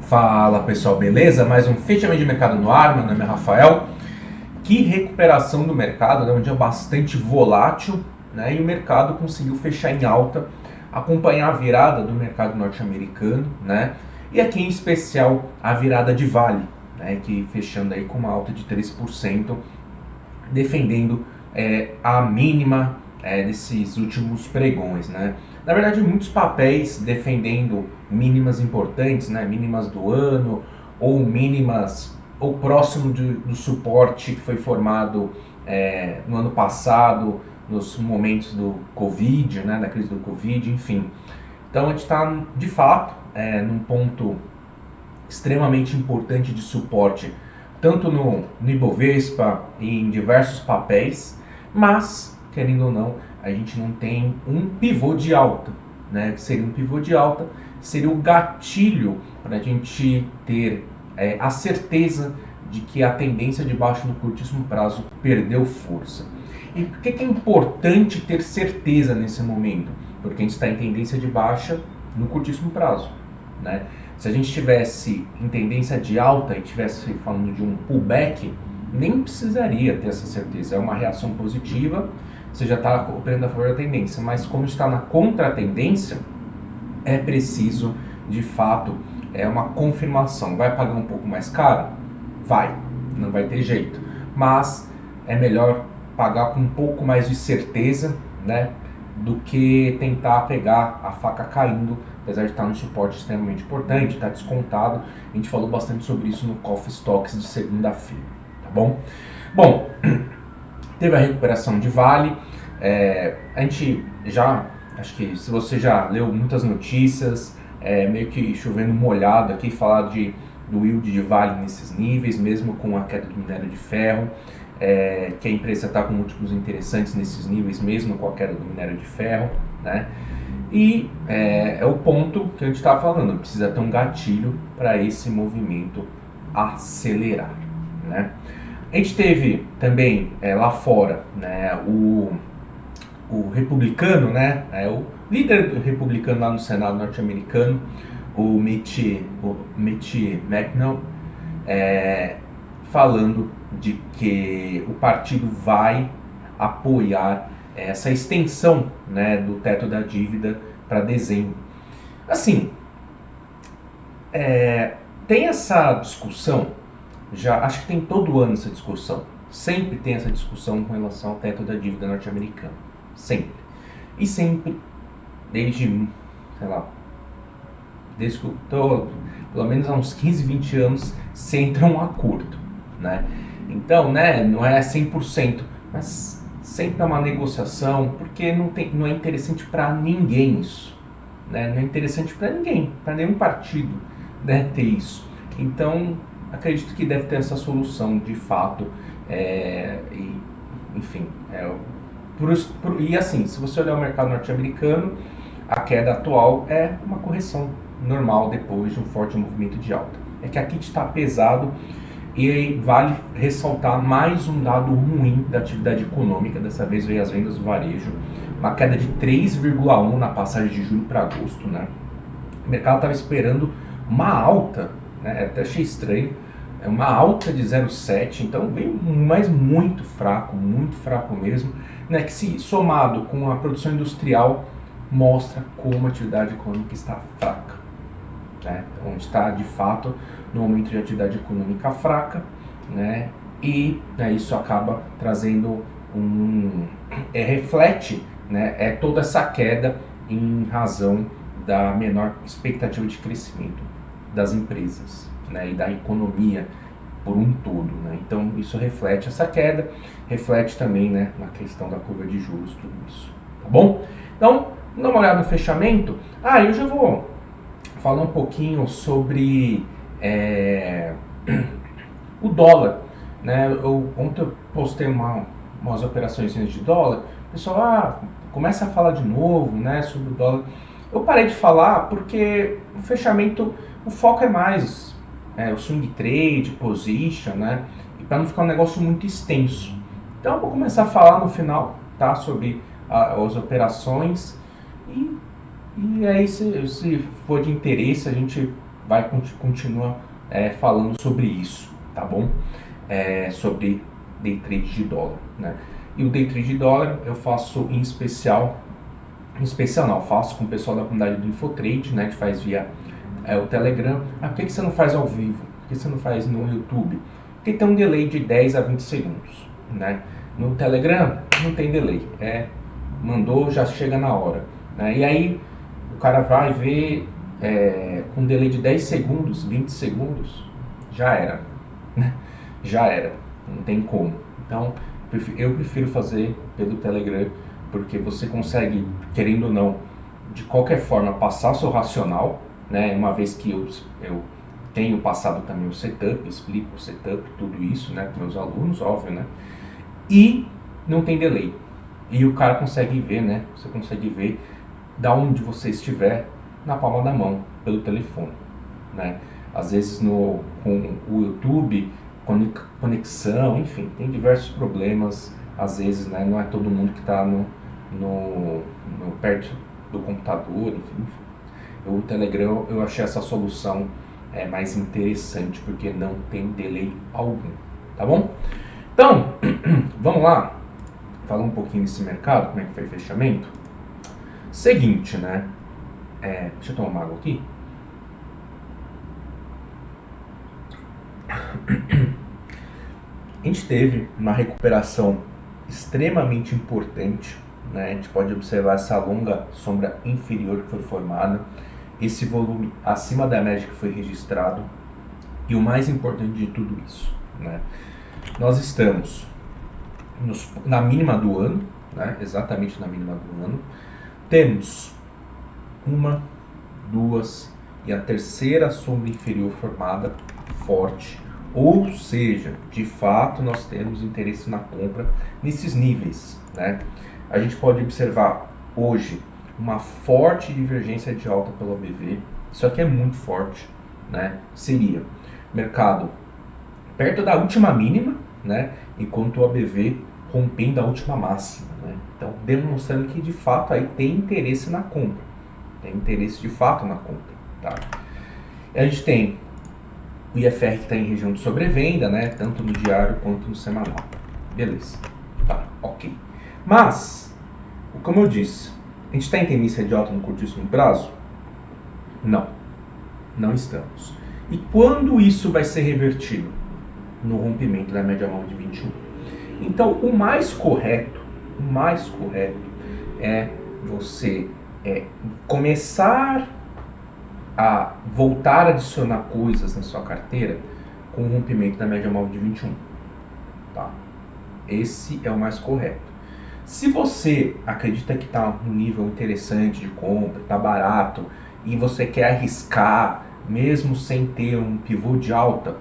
Fala pessoal, beleza? Mais um fechamento de mercado no ar, meu nome é Rafael. Que recuperação do mercado, né? Um dia bastante volátil, né? E o mercado conseguiu fechar em alta, acompanhar a virada do mercado norte-americano, né? E aqui em especial a virada de Vale, né? Que fechando aí com uma alta de 3%, defendendo a mínima desses últimos pregões, né? Na verdade, muitos papéis defendendo mínimas importantes, né? Mínimas do ano ou mínimas ou próximo do suporte que foi formado no ano passado, nos momentos do Covid, né? Da crise do Covid, enfim. Então a gente está de fato num ponto extremamente importante de suporte, tanto no Ibovespa e em diversos papéis, mas, querendo ou não, a gente não tem um pivô de alta, né? Que seria um pivô de alta, seria o gatilho para a gente ter a certeza de que a tendência de baixa no curtíssimo prazo perdeu força. E por que é importante ter certeza nesse momento? Porque a gente está em tendência de baixa no curtíssimo prazo, né? Se a gente estivesse em tendência de alta e estivesse falando de um pullback, nem precisaria ter essa certeza. É uma reação positiva, você já está operando a favor da tendência. Mas como está na contratendência, é preciso, de fato, uma confirmação. Vai pagar um pouco mais caro? Vai, não vai ter jeito. Mas é melhor pagar com um pouco mais de certeza, né, do que tentar pegar a faca caindo, apesar de estar no suporte extremamente importante, está descontado. A gente falou bastante sobre isso no Coffee Stocks de segunda-feira, tá bom? Bom, teve a recuperação de Vale, a gente já, acho que se você já leu muitas notícias, meio que chovendo molhado aqui, falar do yield de Vale nesses níveis, mesmo com a queda do minério de ferro, que a empresa está com múltiplos interessantes nesses níveis, mesmo com a queda do minério de ferro, né? E é o ponto que a gente estava falando, precisa ter um gatilho para esse movimento acelerar, né? A gente teve também lá fora, né, o republicano, né, o líder republicano lá no Senado norte-americano, o Mitch McConnell, falando de que o partido vai apoiar essa extensão, né, do teto da dívida para dezembro. Assim, tem essa discussão, já acho que tem todo ano essa discussão, sempre tem essa discussão com relação ao teto da dívida norte-americana, sempre. E sempre, desde, sei lá, desde que eu estou, pelo menos há uns 15, 20 anos, se entra um acordo, né? Então, né, não é 100%, mas sempre é uma negociação, porque não é interessante para ninguém isso, né? Não é interessante para ninguém, para nenhum partido, né, ter isso. Então, acredito que deve ter essa solução de fato, enfim, e assim, se você olhar o mercado norte-americano, a queda atual é uma correção normal depois de um forte movimento de alta. É que aqui está pesado. E aí vale ressaltar mais um dado ruim da atividade econômica, dessa vez veio as vendas do varejo, uma queda de 3,1 na passagem de julho para agosto, né? O mercado estava esperando uma alta, né? Até achei estranho, uma alta de 0,7, então veio mas muito fraco mesmo, né? Que se somado com a produção industrial mostra como a atividade econômica está fraca, né? Então a gente está de fato no momento de atividade econômica fraca, né? E isso acaba trazendo reflete, né, toda essa queda em razão da menor expectativa de crescimento das empresas, né, e da economia por um todo, né? Então isso reflete essa queda, reflete também, né, na questão da curva de juros, tudo isso, tá bom? Então, dá uma olhada no fechamento. Eu já vou falar um pouquinho sobre o dólar, né? Ontem eu postei umas operações de dólar, o pessoal começa a falar de novo, né, sobre o dólar. Eu parei de falar porque o fechamento, o foco é mais o swing trade, position, né, e para não ficar um negócio muito extenso. Então eu vou começar a falar no final, tá, sobre as operações e aí se for de interesse a gente vai continuar falando sobre isso, tá bom? Sobre day trade de dólar, né? E o day trade de dólar eu faço em especial não, eu faço com o pessoal da comunidade do Infotrade, né, que faz via o Telegram. Por que você não faz ao vivo? Por que você não faz no YouTube? Porque tem um delay de 10 a 20 segundos, né? No Telegram não tem delay, mandou, já chega na hora, né? E aí o cara vai ver com um delay de 10 segundos, 20 segundos, já era, né? Já era, não tem como. Então eu prefiro fazer pelo Telegram, porque você consegue, querendo ou não, de qualquer forma passar seu racional, né? Uma vez que eu tenho passado também o setup, explico o setup, tudo isso, né, para meus alunos, óbvio, né? E não tem delay. E o cara consegue ver, né? Você consegue ver da onde você estiver na palma da mão, pelo telefone, né? Às vezes com o YouTube, conexão, enfim, tem diversos problemas. Às vezes, né, não é todo mundo que está perto do computador, enfim. O Telegram, eu achei essa solução mais interessante, porque não tem delay algum, tá bom? Então, vamos lá, falar um pouquinho desse mercado, como é que foi o fechamento. Seguinte, né, deixa eu tomar uma água aqui. A gente teve uma recuperação extremamente importante, né? A gente pode observar essa longa sombra inferior que foi formada, esse volume acima da média que foi registrado, e o mais importante de tudo isso, né? Nós estamos na mínima do ano, né? Exatamente na mínima do ano. Temos uma, duas e a terceira sombra inferior formada forte, ou seja, de fato nós temos interesse na compra nesses níveis, né? A gente pode observar hoje uma forte divergência de alta pelo ABV. Isso aqui é muito forte, né? Seria mercado perto da última mínima, né? Enquanto o ABV rompendo a última máxima, né? Então demonstrando que de fato aí tem interesse na compra, tem interesse de fato na compra, tá? E a gente tem o IFR que está em região de sobrevenda, né? Tanto no diário quanto no semanal. Beleza, tá, ok. Mas, como eu disse, a gente está em tendência de alta no curtíssimo prazo? Não, não estamos. E quando isso vai ser revertido? No rompimento da média móvel de 21. Então, o mais correto é você começar a voltar a adicionar coisas na sua carteira com o rompimento da média móvel de 21. Tá? Esse é o mais correto. Se você acredita que está um nível interessante de compra, está barato, e você quer arriscar, mesmo sem ter um pivô de alta,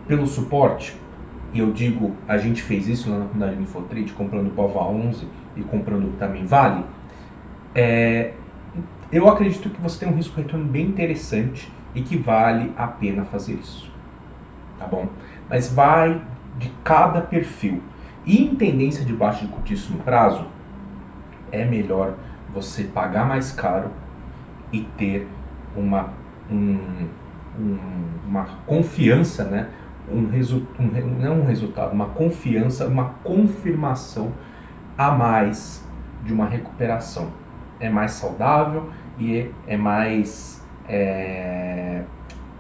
pelo suporte, e eu digo, a gente fez isso lá na comunidade do Infotrade, comprando BOVA 11 e comprando também Vale, eu acredito que você tem um risco-retorno bem interessante e que vale a pena fazer isso, tá bom? Mas vai de cada perfil. E em tendência de baixo de curtíssimo prazo, é melhor você pagar mais caro e ter uma confiança, né? Não um resultado, uma confiança, uma confirmação a mais de uma recuperação. É mais saudável e é mais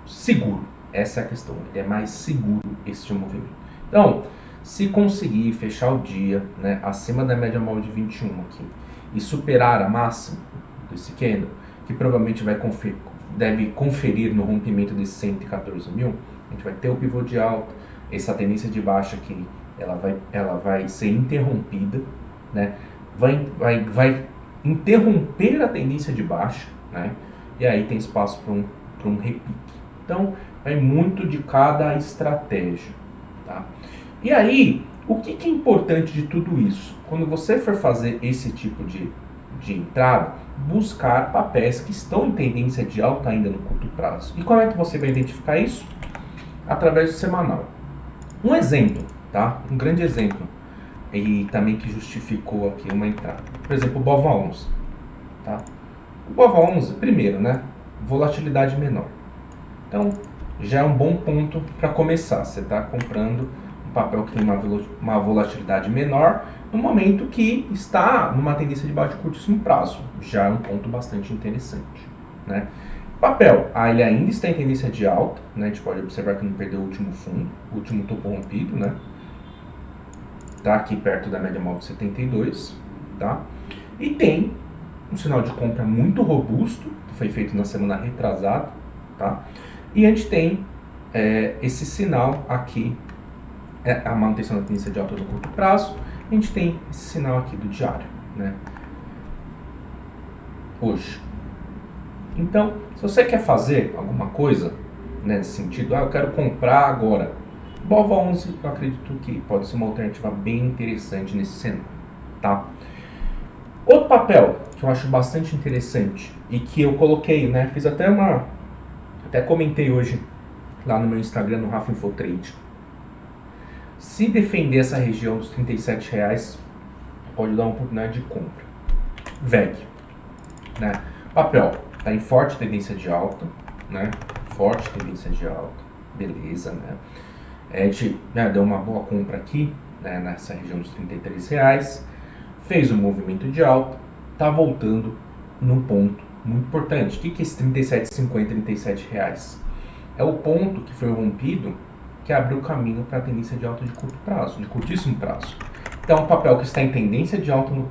seguro. Essa é a questão. É mais seguro este movimento. Então, se conseguir fechar o dia, né, acima da média móvel de 21 aqui e superar a máxima desse candle, que provavelmente deve conferir no rompimento de 114 mil, a gente vai ter o pivô de alta, essa tendência de baixa aqui, ela vai ser interrompida, né? Vai interromper a tendência de baixa, né? E aí tem espaço para um repique. Então, vai muito de cada estratégia, tá? E aí, o que é importante de tudo isso? Quando você for fazer esse tipo de entrada, buscar papéis que estão em tendência de alta ainda no curto prazo. E como é que você vai identificar isso? Através do semanal. Um exemplo, tá? Um grande exemplo, e também que justificou aqui uma entrada. Por exemplo, o BOVA 11, tá? O BOVA 11, primeiro, né? Volatilidade menor. Então, já é um bom ponto para começar. Você está comprando um papel que tem uma volatilidade menor no momento que está numa tendência de baixo e curtíssimo prazo. Já é um ponto bastante interessante, né? Papel, ele ainda está em tendência de alta, né? A gente pode observar que não perdeu o último fundo, o último topo rompido, né? Tá aqui perto da média móvel de 72, tá? E tem um sinal de compra muito robusto, que foi feito na semana retrasada, tá? E a gente tem esse sinal aqui, a manutenção da tendência de alta no curto prazo. A gente tem esse sinal aqui do diário, né? Hoje. Então, se você quer fazer alguma coisa nesse sentido, eu quero comprar agora, BOVA11, eu acredito que pode ser uma alternativa bem interessante nesse cenário, tá? Outro papel que eu acho bastante interessante e que eu coloquei, né, fiz até comentei hoje lá no meu Instagram, no Rafa Infotrade. Se defender essa região dos R$37, pode dar uma oportunidade de compra. VEG, né? Papel está em forte tendência de alta, né? Forte tendência de alta, beleza, né? A gente deu uma boa compra aqui, né, nessa região dos R$33, fez um movimento de alta, está voltando num ponto muito importante. O que é esse R$37,50, R$37? É o ponto que foi rompido, que abriu caminho para a tendência de alta de curto prazo, de curtíssimo prazo. Então, um papel que está em tendência de alta no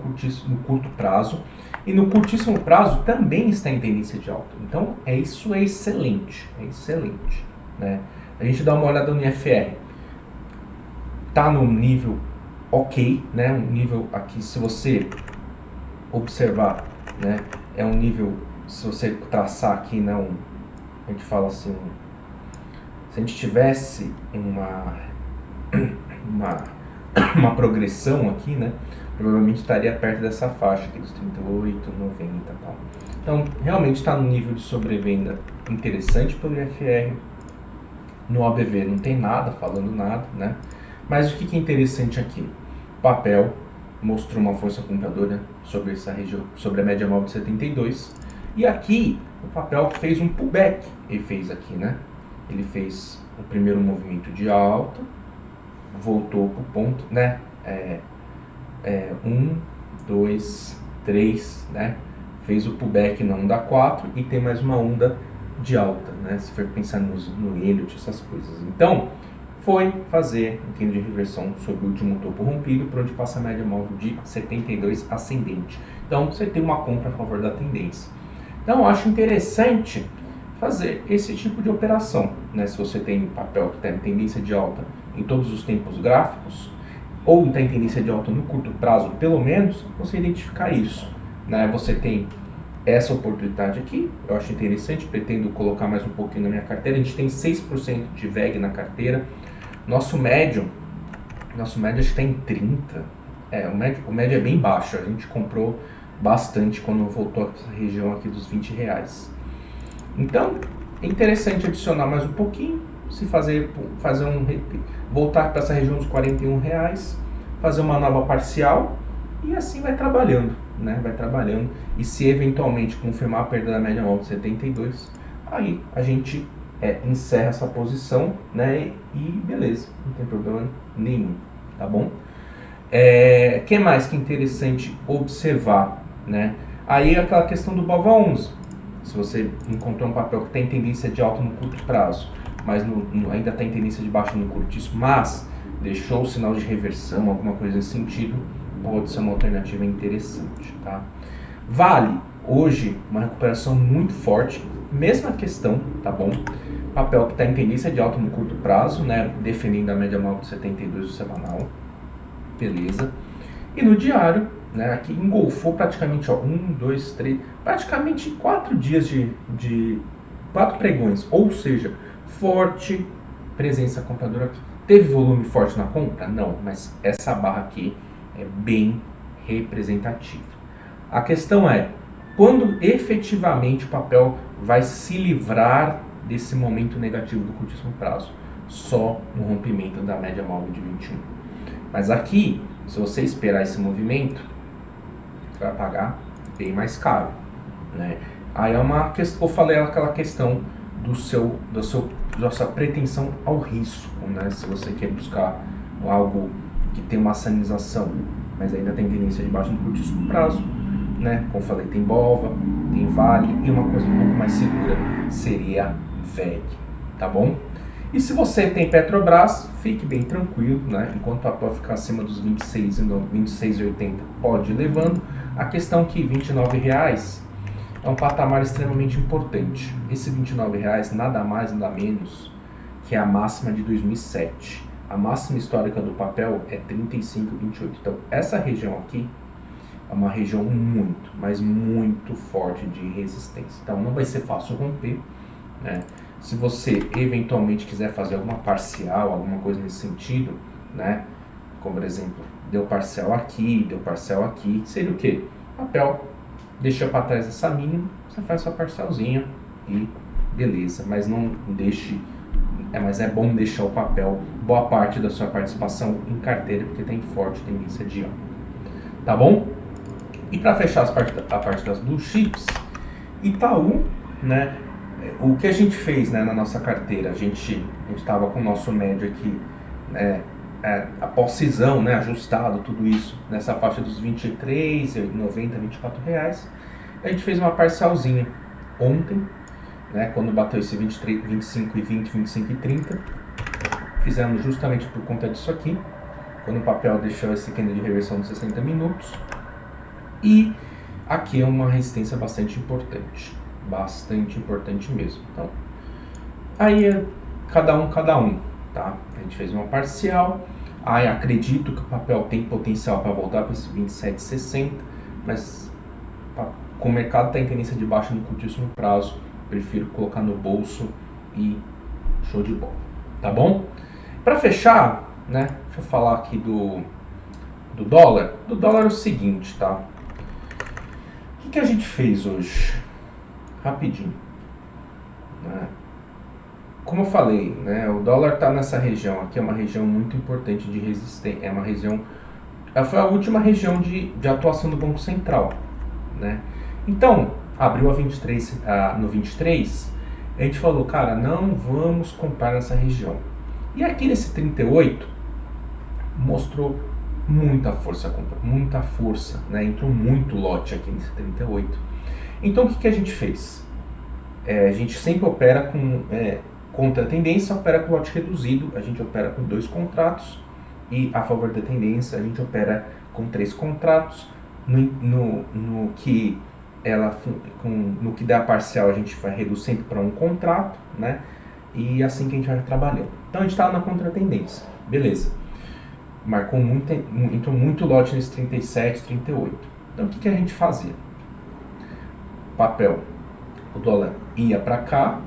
curto prazo, e no curtíssimo prazo também está em tendência de alta. Então, isso é excelente, né? A gente dá uma olhada no IFR. Está num nível ok, né? Um nível aqui, se você observar, né? É um nível, se você traçar aqui, né? A gente fala assim, se a gente tivesse uma progressão aqui, né? Provavelmente estaria perto dessa faixa aqui dos 38, 90 e tal. Então, realmente está num nível de sobrevenda interessante pelo IFR. No OBV não tem nada, falando nada, né? Mas o que é interessante aqui? O papel mostrou uma força compradora sobre essa região, sobre a média móvel de 72. E aqui, o papel fez um pullback. Ele fez aqui, né? Ele fez o primeiro movimento de alta, voltou para o ponto, né? 1, 2, 3, né? Fez o pullback na onda 4 e tem mais uma onda de alta, né? Se for pensar no Elliott, essas coisas. Então, foi fazer um candle de reversão sobre o último topo rompido, por onde passa a média móvel de 72 ascendente. Então, você tem uma compra a favor da tendência. Então, eu acho interessante fazer esse tipo de operação, né? Se você tem papel que está em tendência de alta em todos os tempos gráficos, ou está em tendência de alta no curto prazo, pelo menos, você identificar isso, né? Você tem essa oportunidade aqui, eu acho interessante, pretendo colocar mais um pouquinho na minha carteira. A gente tem 6% de VEG na carteira. Nosso médio acho que está em 30. O médio é bem baixo, a gente comprou bastante quando voltou a essa região aqui dos R$20. Então, é interessante adicionar mais um pouquinho, se voltar para essa região dos R$41, fazer uma nova parcial e assim vai trabalhando, né? Vai trabalhando, e se eventualmente confirmar a perda da média móvel de 72, aí a gente encerra essa posição, né? E beleza, não tem problema nenhum, tá bom? Que mais que é interessante observar, né? Aí aquela questão do BOVA11. Se você encontrou um papel que tem tendência de alta no curto prazo, mas ainda está em tendência de baixa no curtíssimo, mas deixou o sinal de reversão, alguma coisa nesse sentido, pode ser uma alternativa interessante, tá? Vale, hoje, uma recuperação muito forte, mesma questão, tá bom? Papel que está em tendência de alta no curto prazo, né? Defendendo a média móvel de 72 do semanal, beleza? E no diário, né? Aqui engolfou praticamente, 1, 2, 3, praticamente 4 dias de 4 pregões, ou seja, forte presença compradora aqui. Teve volume forte na compra? Não, mas essa barra aqui é bem representativa. A questão é, quando efetivamente o papel vai se livrar desse momento negativo do curtíssimo prazo? Só no rompimento da média móvel de 21. Mas aqui, se você esperar esse movimento, você vai pagar bem mais caro, né? Aí é uma questão, eu falei aquela questão da sua pretensão ao risco, né? Se você quer buscar algo que tem uma sinalização, mas ainda tem tendência de baixo no curtíssimo prazo, né? Como eu falei, tem BOVA, tem Vale, e uma coisa um pouco mais segura seria VEG, tá bom? E se você tem Petrobras, fique bem tranquilo, né? Enquanto o papel ficar acima dos 26,80, pode ir levando. A questão que R$29 é um patamar extremamente importante. Esse R$29 nada mais, nada menos que a máxima de 2007. A máxima histórica do papel é 35,28. Então, essa região aqui é uma região muito, mas muito forte de resistência. Então, não vai ser fácil romper, né? Se você eventualmente quiser fazer alguma parcial, alguma coisa nesse sentido, né? Como, por exemplo, deu parcial aqui, seria o quê? Papel deixa para trás essa mínima, você faz sua parcialzinha e beleza. Mas não deixe, mas é bom deixar o papel, boa parte da sua participação em carteira, porque tem forte tendência de alta, tá bom? E para fechar a parte das blue chips, Itaú, né? O que a gente fez, né, na nossa carteira, a gente estava com o nosso médio aqui, né, após cisão, né, ajustado, tudo isso, nessa faixa dos R$23,90, R$24. A gente fez uma parcialzinha ontem, né, quando bateu esse 23, 25,20, 25,30. Fizemos justamente por conta disso aqui, quando o papel deixou esse candle de reversão de 60 minutos. E aqui é uma resistência bastante importante mesmo. Então, aí é cada um, tá? A gente fez uma parcial. Aí acredito que o papel tem potencial para voltar para esse 27,60, mas com o mercado está em tendência de baixa no curtíssimo prazo, prefiro colocar no bolso e show de bola, tá bom? Para fechar, né? Deixa eu falar aqui do dólar. Do dólar é o seguinte, tá? O que a gente fez hoje? Rapidinho, né? Como eu falei, né, o dólar está nessa região aqui, é uma região muito importante de resistência, é uma região, foi a última região de atuação do Banco Central, né? Então, abriu no 23, a gente falou, cara, não vamos comprar nessa região. E aqui nesse 38, mostrou muita força, né? Entrou muito lote aqui nesse 38. Então, o que a gente fez? A gente sempre opera com contra a tendência, opera com lote reduzido, a gente opera com 2 contratos, e a favor da tendência a gente opera com 3 contratos. No que dá parcial, a gente vai reduzir sempre para 1 contrato, né? E assim que a gente vai trabalhando. Então a gente está na contra-tendência, beleza. Entrou muito lote nesse 37, 38. Então o que a gente fazia? Papel, o dólar ia para cá,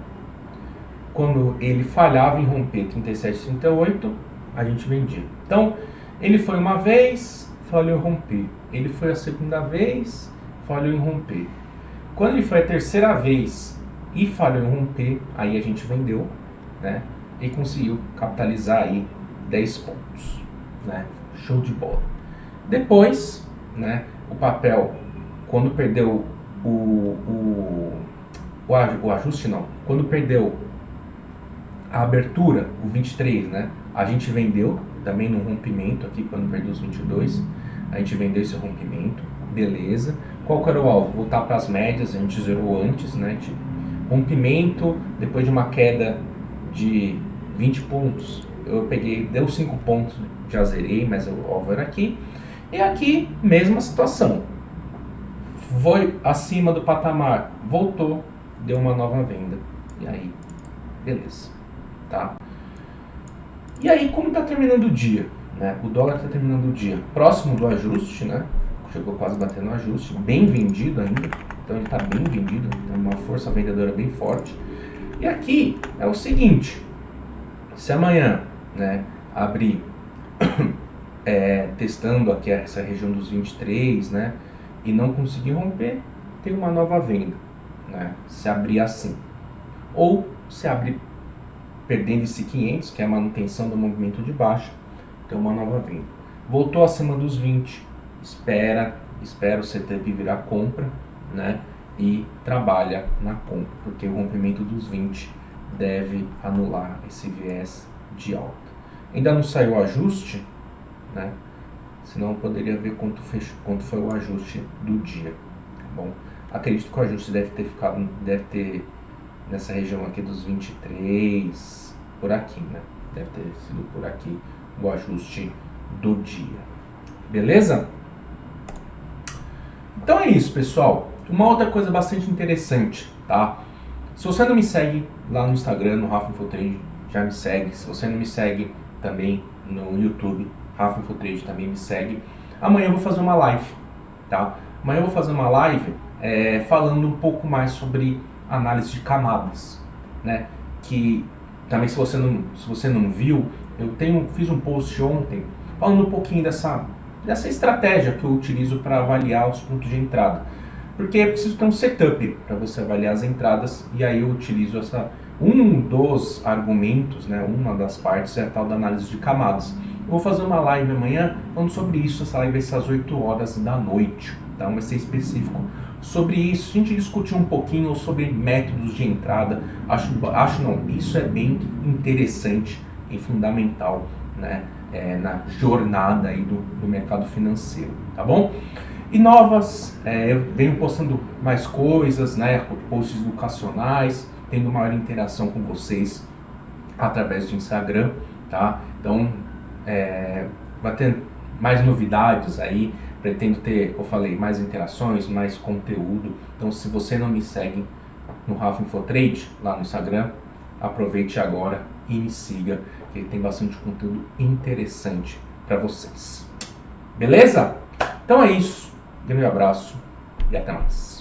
quando ele falhava em romper 37, 38, a gente vendia. Então, ele foi uma vez, falhou em romper. Ele foi a segunda vez, falhou em romper. Quando ele foi a terceira vez e falhou em romper, aí a gente vendeu, né? E conseguiu capitalizar aí 10 pontos, né? Show de bola. Depois, né, o papel, quando perdeu o ajuste não, quando perdeu a abertura, o 23, né, a gente vendeu também no rompimento aqui, quando perdeu os 22, a gente vendeu esse rompimento, beleza. Qual que era o alvo? Voltar para as médias, a gente zerou antes, né, rompimento, depois de uma queda de 20 pontos, eu peguei, deu 5 pontos, já zerei, mas o alvo era aqui. E aqui, mesma situação, foi acima do patamar, voltou, deu uma nova venda, e aí, beleza, tá? E aí, como está terminando o dia, né? O dólar está terminando o dia próximo do ajuste, né? Chegou quase batendo o ajuste, bem vendido ainda, então ele está bem vendido, tem uma força vendedora bem forte. E aqui é o seguinte, se amanhã, né, abrir testando aqui essa região dos 23, né, e não conseguir romper, tem uma nova venda, né, se abrir assim. Ou se abrir perdendo esse 500, que é a manutenção do movimento de baixa, tem uma nova venda. Voltou acima dos 20, espera o setup virar compra, né, e trabalha na compra, porque o rompimento dos 20 deve anular esse viés de alta. Ainda não saiu o ajuste, né? Senão eu poderia ver quanto foi o ajuste do dia. Tá bom? Acredito que o ajuste deve ter nessa região aqui dos 23, por aqui, né? Deve ter sido por aqui o ajuste do dia. Beleza? Então é isso, pessoal. Uma outra coisa bastante interessante, tá? Se você não me segue lá no Instagram, no Rafa Infotrade, já me segue. Se você não me segue também no YouTube, Rafa Infotrade também me segue. Amanhã eu vou fazer uma live, tá? Amanhã eu vou fazer uma live falando um pouco mais sobre análise de camadas, né? Que também se você não viu, fiz um post ontem falando um pouquinho dessa estratégia que eu utilizo para avaliar os pontos de entrada. Porque é preciso ter um setup para você avaliar as entradas, e aí eu utilizo um dos argumentos, né, uma das partes é a tal da análise de camadas. Eu vou fazer uma live amanhã falando sobre isso. Essa live vai ser às 8 horas da noite, tá? Vai ser específico sobre isso. A gente discutiu um pouquinho sobre métodos de entrada. Isso é bem interessante e fundamental, né, na jornada aí do mercado financeiro, tá bom? E eu venho postando mais coisas, né, posts educacionais, tendo maior interação com vocês através do Instagram, tá? Então, vai ter mais novidades aí, pretendo ter, como eu falei, mais interações, mais conteúdo. Então, se você não me segue no Rafa Infotrade, lá no Instagram, aproveite agora e me siga, que tem bastante conteúdo interessante para vocês. Beleza? Então é isso. Grande abraço e até mais.